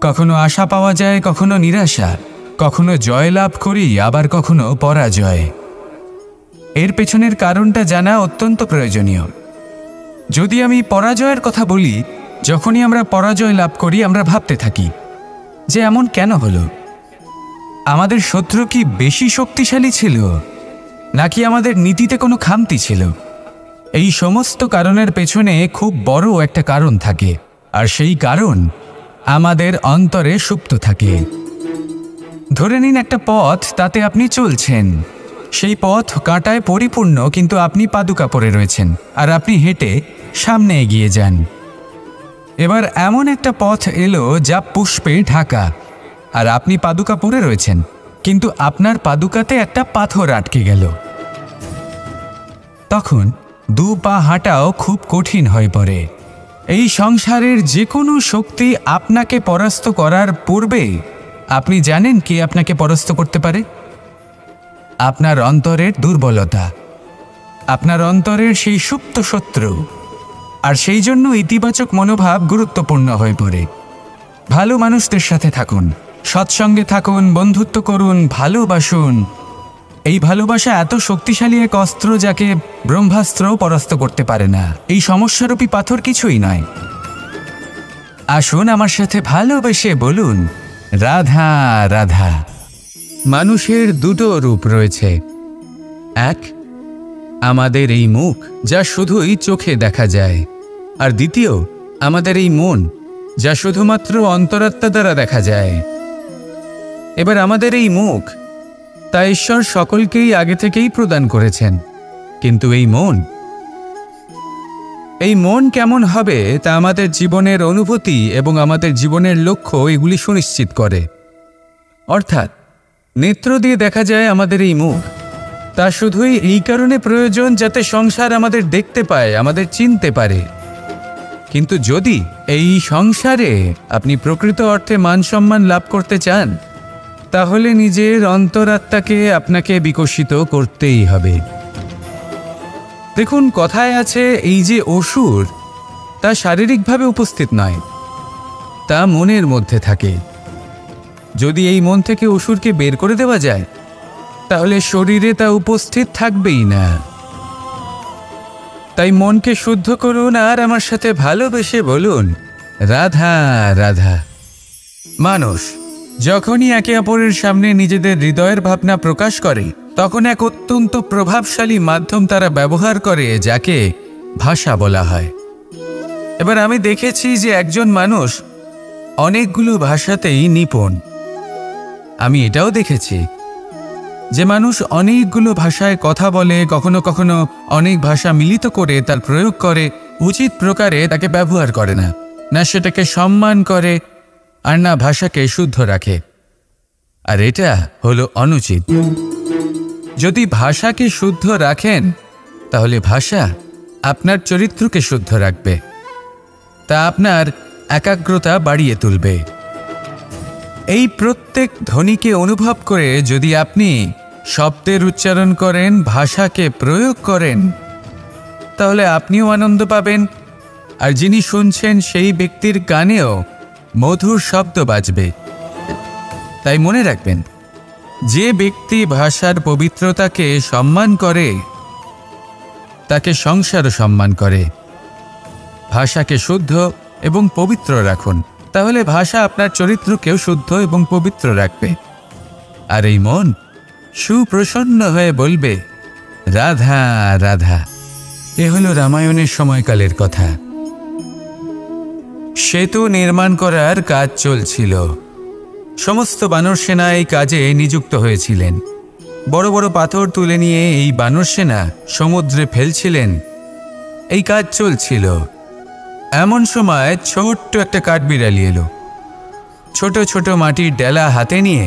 কখনো আশা পাওয়া যায়, কখনো নিরাশা, কখনো জয় লাভ করি, আবার কখনো পরাজয়। এর পেছনের কারণটা জানা অত্যন্ত প্রয়োজনীয়। যদি আমি পরাজয়ের কথা বলি, যখনই আমরা পরাজয় লাভ করি আমরা ভাবতে থাকি যে এমন কেন হলো। আমাদের শত্রু কি বেশি শক্তিশালী ছিল, নাকি আমাদের নীতিতে কোনো খামতি ছিল? এই সমস্ত কারণের পেছনে খুব বড় একটা কারণ থাকে, আর সেই কারণ আমাদের অন্তরে সুপ্ত থাকে। ধরে নিন একটা পথ, তাতে আপনি চলছেন। সেই পথ কাঁটায় পরিপূর্ণ, কিন্তু আপনি পাদুকা পরে রয়েছেন আর আপনি হেঁটে সামনে এগিয়ে যান। এবার এমন একটা পথ এলো যা পুষ্পে ঢাকা, আর আপনি পাদুকা পরে রয়েছেন, কিন্তু আপনার পাদুকাতে একটা পাথর আটকে গেল। তখন দু পা হাঁটাও খুব কঠিন হয়ে পড়ে। এই সংসারের যে কোনো শক্তি আপনাকে পরাস্ত করার পূর্বে আপনি জানেন কে আপনাকে পরাস্ত করতে পারে? আপনার অন্তরের দুর্বলতা, আপনার অন্তরের সেই সুপ্ত শত্রু। আর সেই জন্য ইতিবাচক মনোভাব গুরুত্বপূর্ণ হয়ে পড়ে। ভালো মানুষদের সাথে থাকুন, সৎসঙ্গে থাকুন, বন্ধুত্ব করুন, ভালোবাসুন। এই ভালোবাসা এত শক্তিশালী এক অস্ত্র যাকে ব্রহ্মাস্ত্রও পরাস্ত করতে পারে না। এই সমস্যারূপী পাথর কিছুই নয়। আসুন আমার সাথে ভালোবেসে বলুন, রাধা রাধা। মানুষের দুটো রূপ রয়েছে। এক, আমাদের এই মুখ, যা শুধুই চোখে দেখা যায়। আর দ্বিতীয়, আমাদের এই মন, যা শুধুমাত্র অন্তরাত্মা দ্বারা দেখা যায়। এবার আমাদের এই মুখ, তা ঈশ্বর সকলকেই আগে থেকেই প্রদান করেছেন। কিন্তু এই মন কেমন হবে তা আমাদের জীবনের অনুভূতি এবং আমাদের জীবনের লক্ষ্য এগুলি সুনিশ্চিত করে। অর্থাৎ নেত্র দিয়ে দেখা যায় আমাদের এই মুখ, তা শুধুই এই কারণে প্রয়োজন যাতে সংসার আমাদের দেখতে পায়, আমাদের চিনতে পারে। কিন্তু যদি এই সংসারে আপনি প্রকৃত অর্থে মান সম্মান লাভ করতে চান, তাহলে নিজের অন্তরাত্মাকে আপনাকে বিকশিত করতেই হবে। দেখুন, কথায় আছে এই যে অসুর, তা শারীরিকভাবে উপস্থিত নয়, তা মনের মধ্যে থাকে। যদি এই মন থেকে অসুরকে বের করে দেওয়া যায়, তাহলে শরীরে তা উপস্থিত থাকবেই না। তাই মনকে শুদ্ধ করুন আর আমার সাথে ভালোবেসে বলুন, রাধা রাধা। মানুষ যখনই একে অপরের সামনে নিজেদের হৃদয়ের ভাবনা প্রকাশ করে, তখন এক অত্যন্ত প্রভাবশালী মাধ্যম তারা ব্যবহার করে, যাকে ভাষা বলা হয়। এবার আমি দেখেছি যে একজন মানুষ অনেকগুলো ভাষাতেই নিপুণ। আমি এটাও দেখেছি যে মানুষ অনেকগুলো ভাষায় কথা বলে, কখনো কখনো অনেক ভাষা মিলিত করে তার প্রয়োগ করে, উচিত প্রকারে তাকে ব্যবহার করে না, না সেটাকে সম্মান করে, আর না ভাষাকে শুদ্ধ রাখে। আর এটা হলো অনুচিত। যদি ভাষাকে শুদ্ধ রাখেন, তাহলে ভাষা আপনার চরিত্রকে শুদ্ধ রাখবে, তা আপনার একাগ্রতা বাড়িয়ে তুলবে। এই প্রত্যেক ধ্বনিকে অনুভব করে যদি আপনি শব্দের উচ্চারণ করেন, ভাষাকে প্রয়োগ করেন, তাহলে আপনিও আনন্দ পাবেন, আর যিনি শুনছেন সেই ব্যক্তির কানেও মধুর শব্দ বাজবে। তাই মনে রাখবেন, যে ব্যক্তি ভাষার পবিত্রতাকে সম্মান করে, তাকে সংসারও সম্মান করে। ভাষাকে শুদ্ধ এবং পবিত্র রাখুন, তাহলে ভাষা আপনার চরিত্রকেও শুদ্ধ এবং পবিত্র রাখবে। আর এই মন সুপ্রসন্ন হয়ে বলবে, রাধা রাধা। এ হলো রামায়ণের সময়কালের কথা। সেতু নির্মাণ করার কাজ চলছিল। সমস্ত বানর সেনা এই কাজে নিযুক্ত হয়েছিলেন। বড় বড় পাথর তুলে নিয়ে এই বানর সেনা সমুদ্রে ফেলছিলেন। এই কাজ চলছিল। এমন সময় ছোট্ট একটা কাঠবিড়ালি এলো। ছোট ছোট মাটির ডেলা হাতে নিয়ে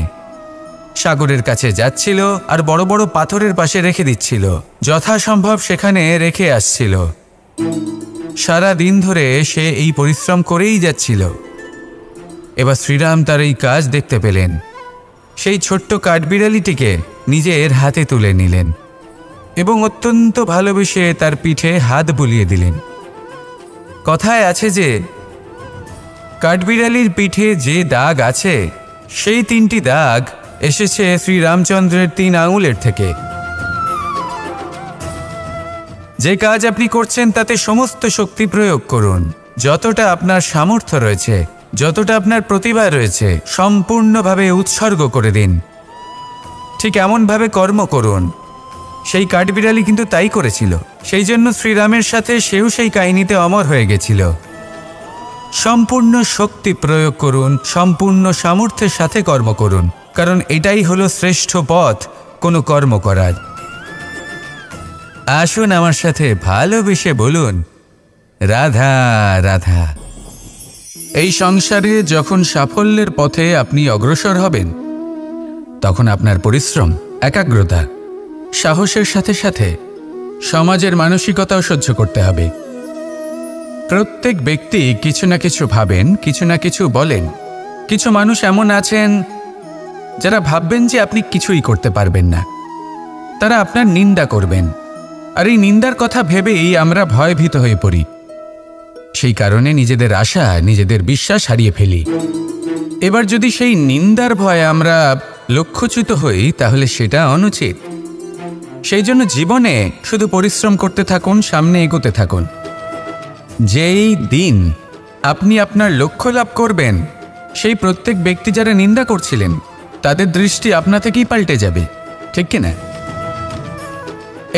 সাগরের কাছে যাচ্ছিল, আর বড় বড় পাথরের পাশে রেখে দিচ্ছিল। যথাসম্ভব সেখানে রেখে আসছিল। সারা দিন ধরে সে এই পরিশ্রম করেই যাচ্ছিল। এবার শ্রীরাম তার এই কাজ দেখতে পেলেন। সেই ছোট্ট কাঠবিড়ালিটিকে নিজের হাতে তুলে নিলেন এবং অত্যন্ত ভালোবেসে তার পিঠে হাত বুলিয়ে দিলেন। কথায় আছে যে কাঠবিড়ালির পিঠে যে দাগ আছে, সেই 3টি দাগ এসেছে শ্রীরামচন্দ্রের 3 আঙুলের থেকে। যে কাজ আপনি করছেন তাতে সমস্ত শক্তি প্রয়োগ করুন, যতটা আপনার সামর্থ্য রয়েছে। যতটা আপনার প্রতিভা রয়েছে সম্পূর্ণভাবে উৎসর্গ করে দিন। ঠিক এমনভাবে কর্ম করুন। সেই কাঠবিড়ালি কিন্তু তাই করেছিল। সেই জন্য শ্রীরামের সাথে সেও সেই কাহিনীতে অমর হয়ে গেছিল। সম্পূর্ণ শক্তি প্রয়োগ করুন, সম্পূর্ণ সামর্থ্যের সাথে কর্ম করুন, কারণ এটাই হলো শ্রেষ্ঠ পথ কোনো কর্ম করার। আসুন আমার সাথে ভালোবেসে বলুন, রাধা রাধা। এই সংসারে যখন সাফল্যের পথে আপনি অগ্রসর হবেন, তখন আপনার পরিশ্রম, একাগ্রতা, সাহসের সাথে সাথে সমাজের মানসিকতাও সহ্য করতে হবে। প্রত্যেক ব্যক্তি কিছু না কিছু ভাবেন, কিছু না কিছু বলেন। কিছু মানুষ এমন আছেন যারা ভাববেন যে আপনি কিছুই করতে পারবেন না। তারা আপনার নিন্দা করবেন, আর এই নিন্দার কথা ভেবেই আমরা ভয়ভীত হয়ে পড়ি। সেই কারণে নিজেদের আশা, নিজেদের বিশ্বাস হারিয়ে ফেলি। এবার যদি সেই নিন্দার ভয়ে আমরা লক্ষ্যচ্যুত হই, তাহলে সেটা অনুচিত। সেই জন্য জীবনে শুধু পরিশ্রম করতে থাকুন, সামনে এগোতে থাকুন। যেই দিন আপনি আপনার লক্ষ্য লাভ করবেন, সেই প্রত্যেক ব্যক্তি যারা নিন্দা করছিলেন তাদের দৃষ্টি আপনা থেকেই পাল্টে যাবে, ঠিক কিনা?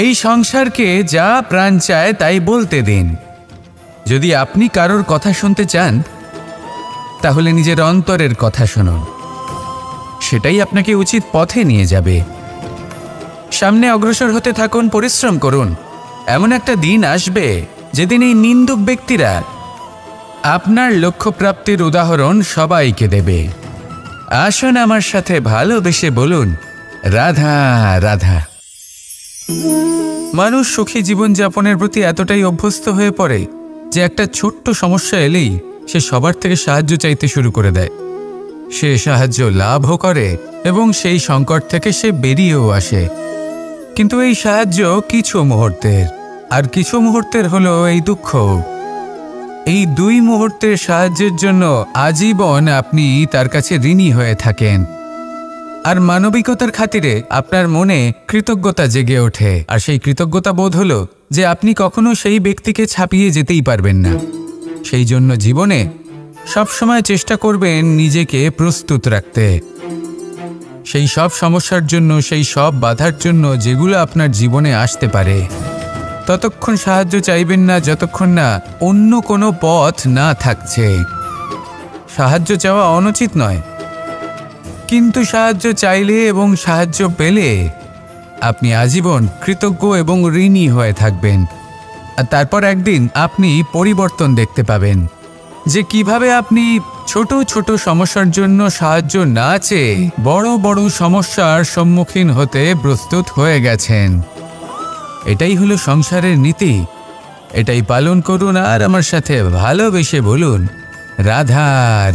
এই সংসারকে যা প্রাণ চায় তাই বলতে দিন। যদি আপনি কারোর কথা শুনতে চান, তাহলে নিজের অন্তরের কথা শুনুন। সেটাই আপনাকে উচিত পথে নিয়ে যাবে। সামনে অগ্রসর হতে থাকুন, পরিশ্রম করুন। এমন একটা দিন আসবে যেদিন এই নিন্দুক ব্যক্তিরা আপনার লক্ষ্যপ্রাপ্তির উদাহরণ সবাইকে দেবে। আসুন আমার সাথে ভালোবেসে বলুন, রাধা রাধা। মানুষ সুখী জীবনযাপনের প্রতি এতটাই অভ্যস্ত হয়ে পড়ে যে একটা ছোট্ট সমস্যা এলেই সে সবার থেকে সাহায্য চাইতে শুরু করে দেয়। সে সাহায্য লাভও করে এবং সেই সংকট থেকে সে বেরিয়েও আসে। কিন্তু এই সাহায্য কিছু মুহূর্তের, আর কিছু মুহূর্তের হলো এই দুঃখ। এই দুই মুহূর্তের সাহায্যের জন্য আজীবন আপনি তার কাছে ঋণী হয়ে থাকেন। আর মানবিকতার খাতিরে আপনার মনে কৃতজ্ঞতা জেগে ওঠে। আর সেই কৃতজ্ঞতা বোধ হলো যে আপনি কখনো সেই ব্যক্তিকে ছাপিয়ে যেতেই পারবেন না। সেই জন্য জীবনে সবসময় চেষ্টা করবেন নিজেকে প্রস্তুত রাখতে, সেই সব সমস্যার জন্য, সেই সব বাধার জন্য যেগুলো আপনার জীবনে আসতে পারে। ততক্ষণ সাহায্য চাইবেন না যতক্ষণ না অন্য কোনো পথ না থাকছে। সাহায্য চাওয়া অনুচিত নয়, কিন্তু সাহায্য চাইলে এবং সাহায্য পেলে আপনি আজীবন কৃতজ্ঞ এবং ঋণী হয়ে থাকবেন। আর তারপর একদিন আপনি পরিবর্তন দেখতে পাবেন যে কিভাবে আপনি ছোট ছোট সমস্যার জন্য সাহায্য না চেয়ে বড় বড় সমস্যার সম্মুখীন হতে প্রস্তুত হয়ে গেছেন। এটাই হলো সংসারের নীতি। এটাই পালন করুন আর আমার সাথে ভালোবেসে বলুন, রাধা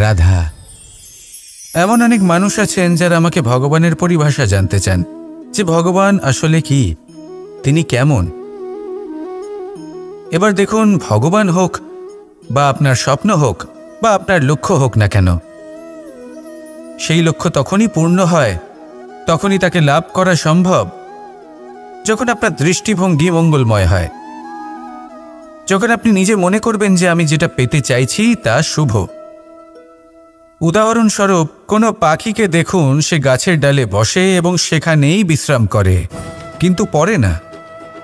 রাধা। এমন অনেক মানুষ আছেন যারা আমাকে ভগবানের পরিভাষা জানতে চান, যে ভগবান আসলে কি, তিনি কেমন। এবার দেখুন, ভগবান হোক বা আপনার স্বপ্ন হোক বা আপনার লক্ষ্য হোক না কেন, সেই লক্ষ্য তখনই পূর্ণ হয়, তখনই তাকে লাভ করা সম্ভব যখন আপনার দৃষ্টিভঙ্গি মঙ্গলময় হয়। যখন আপনি নিজে মনে করবেন যে আমি যেটা পেতে চাইছি তা শুভ। উদাহরণস্বরূপ, কোনো পাখিকে দেখুন, সে গাছের ডালে বসে এবং সেখানেই বিশ্রাম করে, কিন্তু পড়ে না।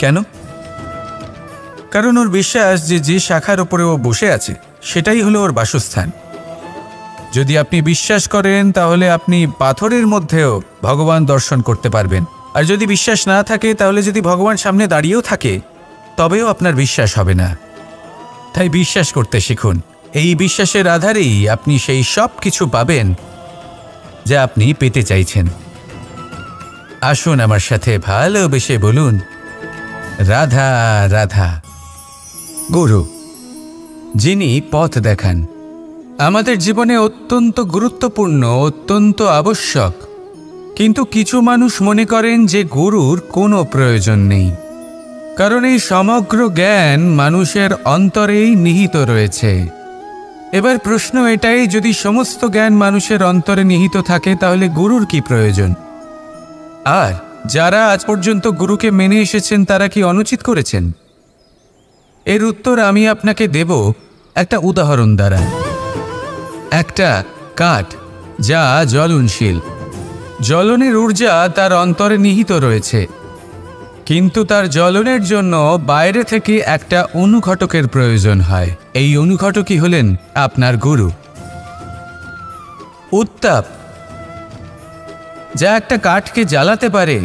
কেন? কারণ ওর বিশ্বাস যে যে শাখার ওপরে ও বসে আছে সেটাই হলো ওর বাসস্থান। যদি আপনি বিশ্বাস করেন তাহলে আপনি পাথরের মধ্যেও ভগবান দর্শন করতে পারবেন। আর যদি বিশ্বাস না থাকে, তাহলে যদি ভগবান সামনে দাঁড়িয়েও থাকে তবেও আপনার বিশ্বাস হবে না। তাই বিশ্বাস করতে শিখুন। এই বিশ্বাসের আধারেই আপনি সেই সব কিছু পাবেন যা আপনি পেতে চাইছেন। আসুন আমার সাথে ভালোবেসে বলুন, রাধা রাধা। গুরু, যিনি পথ দেখান, আমাদের জীবনে অত্যন্ত গুরুত্বপূর্ণ, অত্যন্ত আবশ্যক। কিন্তু কিছু মানুষ মনে করেন যে গুরুর কোনো প্রয়োজন নেই, কারণ এই সমগ্র জ্ঞান মানুষের অন্তরেই নিহিত রয়েছে। এবার প্রশ্ন এটাই, যদি সমস্ত জ্ঞান মানুষের অন্তরে নিহিত থাকে তাহলে গুরুর কি প্রয়োজন? আর যারা আজ পর্যন্ত গুরুকে মেনে এসেছেন তারা কি অনুচিত করেছেন? এর উত্তর আমি আপনাকে দেব একটা উদাহরণ দ্বারা। একটা কাঠ যা জ্বলনশীল। জ্বলনের ঊর্জা তার অন্তরে নিহিত রয়েছে, কিন্তু তার জ্বলনের জন্য বাইরে থেকে একটা অনুঘটকের প্রয়োজন হয়। এই অনুঘটকই হলেন আপনার গুরু। উত্তাপ যা একটা কাঠকে জ্বালাতে পারে,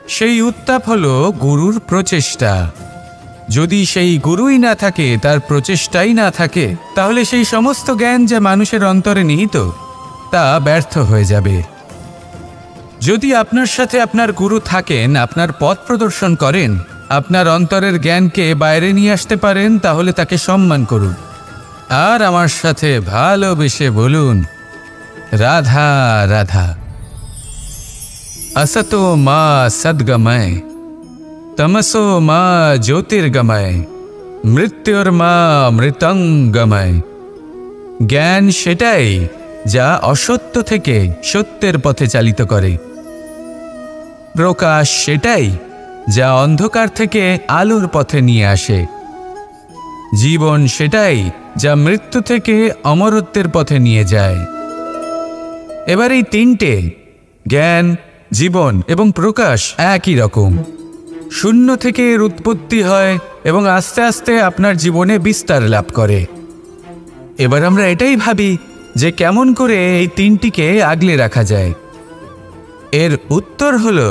সেই উত্তাপ হলো গুরুর প্রচেষ্টা। যদি সেই গুরুই না থাকে, তার প্রচেষ্টাই না থাকে, তাহলে সেই সমস্ত জ্ঞান যা মানুষের অন্তরে নিহিত তা ব্যর্থ হয়ে যাবে। যদি আপনার সাথে আপনার গুরু থাকেন, আপনার পথ প্রদর্শন করেন, আপনার অন্তরের জ্ঞানকে বাইরে নিয়ে আসতে পারেন, তাহলে তাকে সম্মান করুন আর আমার সাথে ভালোবেসে বলুন, রাধা রাধা। असतो मा सद्गमय, तमसो मा ज्योतिर्गमय, मृत्युर्मा मृतंगमय। জ্ঞান সেটাই যা অসত্য থেকে সত্যের পথে চালিত করে। প্রকাশ সেটাই যা অন্ধকার থেকে আলোর পথে নিয়ে আসে। জীবন সেটাই যা মৃত্যু থেকে অমরত্বের পথে নিয়ে যায়। এবার এই তিনটে, জ্ঞান, জীবন এবং প্রকাশ, একই রকম। শূন্য থেকে এর উৎপত্তি হয় এবং আস্তে আস্তে আপনার জীবনে বিস্তার লাভ করে। এবার আমরা এটাই ভাবি যে কেমন করে এই তিনটিকে আগলে রাখা যায়। এর উত্তর হলো,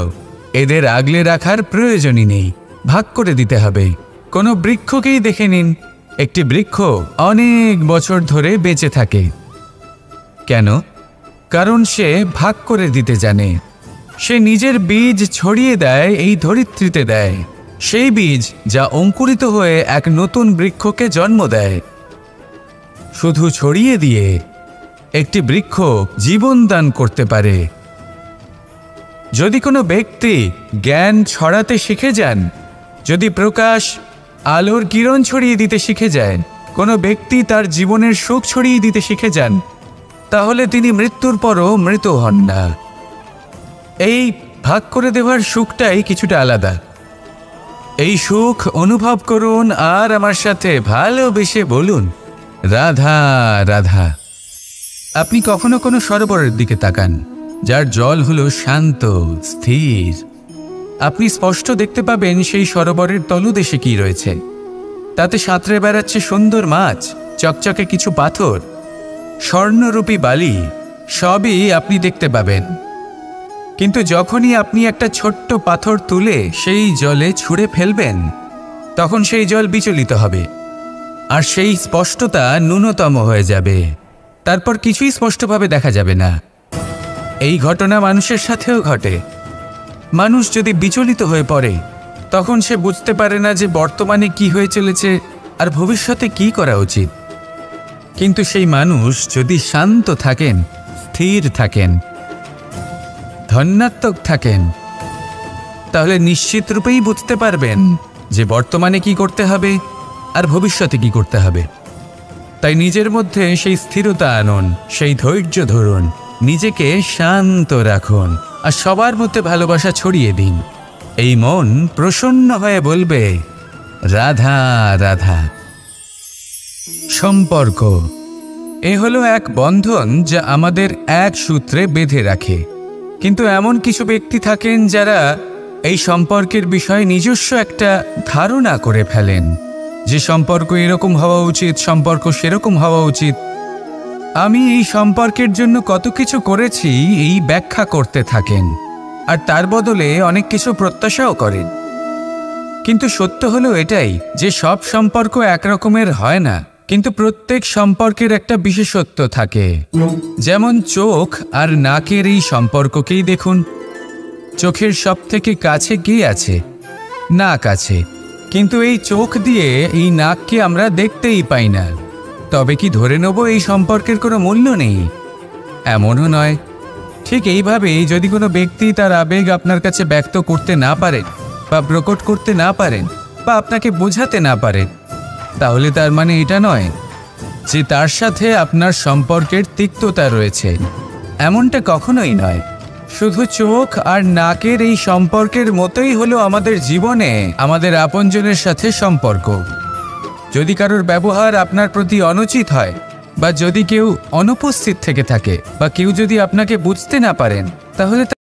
এদের আগলে রাখার প্রয়োজনই নেই, ভাগ করে দিতে হবে। কোনো বৃক্ষকেই দেখে নিন, একটি বৃক্ষ অনেক বছর ধরে বেঁচে থাকে। কেন? কারণ সে ভাগ করে দিতে জানে। সে নিজের বীজ ছড়িয়ে দেয়, এই ধরিত্রীতে দেয়, সেই বীজ যা অঙ্কুরিত হয়ে এক নতুন বৃক্ষকে জন্ম দেয়। শুধু ছড়িয়ে দিয়ে একটি বৃক্ষ জীবন দান করতে পারে। যদি কোনো ব্যক্তি জ্ঞান ছড়াতে শিখে যান, যদি প্রকাশ, আলোর কিরণ ছড়িয়ে দিতে শিখে যায়, কোনো ব্যক্তি তার জীবনের সুখ ছড়িয়ে দিতে শিখে যান, তাহলে তিনি মৃত্যুর পরও মৃত হন না। এই ভাগ করে দেওয়ার সুখটাই কিছুটা আলাদা। এই সুখ অনুভব করুন আর আমার সাথে ভালোবেসে বলুন, রাধা রাধা। আপনি কখনো কোনো সরোবরের দিকে তাকান, যার জল হলো শান্ত, স্থির। আপনি স্পষ্ট দেখতে পাবেন সেই সরোবরের তলদেশে কি রয়েছে। তাতে সাঁতরে বেড়াচ্ছে সুন্দর মাছ, চকচকে কিছু পাথর, স্বর্ণরূপী বালি, সবই আপনি দেখতে পাবেন। কিন্তু যখনই আপনি একটা ছোট্ট পাথর তুলে সেই জলে ছুঁড়ে ফেলবেন, তখন সেই জল বিচলিত হবে আর সেই স্পষ্টতা ন্যূনতম হয়ে যাবে। তারপর কিছুই স্পষ্টভাবে দেখা যাবে না। এই ঘটনা মানুষের সাথেও ঘটে। মানুষ যদি বিচলিত হয়ে পড়ে, তখন সে বুঝতে পারে না যে বর্তমানে কি হয়ে চলেছে আর ভবিষ্যতে কি করা উচিত। কিন্তু সেই মানুষ যদি শান্ত থাকেন, স্থির থাকেন, ধন্যাত্মক থাকেন, তাহলে নিশ্চিত রূপেই বুঝতে পারবেন যে বর্তমানে কি করতে হবে আর ভবিষ্যতে কি করতে হবে। তাই নিজের মধ্যে সেই স্থিরতা আনুন, সেই ধৈর্য ধরুন, নিজেকে শান্ত রাখুন আর সবার মধ্যে ভালোবাসা ছড়িয়ে দিন। এই মন প্রসন্ন হয়ে বলবে, রাধা রাধা। সম্পর্ক এ হলো এক বন্ধন যা আমাদের এক সূত্রে বেঁধে রাখে। কিন্তু এমন কিছু ব্যক্তি থাকেন যারা এই সম্পর্কের বিষয়ে নিজস্ব একটা ধারণা করে ফেলেন যে সম্পর্ক এরকম হওয়া উচিত, সম্পর্ক সেরকম হওয়া উচিত। আমি এই সম্পর্কের জন্য কত কিছু করেছি এই ব্যাখ্যা করতে থাকেন আর তার বদলে অনেক কিছু প্রত্যাশাও করেন। কিন্তু সত্য হলো এটাই যে সব সম্পর্ক একরকমের হয় না, কিন্তু প্রত্যেক সম্পর্কের একটা বিশেষত্ব থাকে। যেমন চোখ আর নাকের এই সম্পর্ককেই দেখুন। চোখের সব থেকে কাছে কে আছে? নাক আছে। কিন্তু এই চোখ দিয়ে এই নাককে আমরা দেখতেই পাই না। তবে কি ধরে নেব এই সম্পর্কের কোনো মূল্য নেই? এমনও নয়। ঠিক এইভাবেই যদি কোনো ব্যক্তি তার আবেগ আপনার কাছে ব্যক্ত করতে না পারেন বা প্রকট করতে না পারেন বা আপনাকে বোঝাতে না পারেন, তাহলে তার মানে এটা নয় যে তার সাথে আপনার সম্পর্কের তিক্ততা রয়েছে। এমনটা কখনোই নয়। শুধু চোখ আর নাকের এই সম্পর্কের মতোই হলো আমাদের জীবনে আমাদের আপনজনের সাথে সম্পর্ক। যদি কারোর ব্যবহার আপনার প্রতি অনুচিত হয় বা যদি কেউ অনুপস্থিত থেকে থাকে বা কেউ যদি আপনাকে বুঝতে না পারেন, তাহলে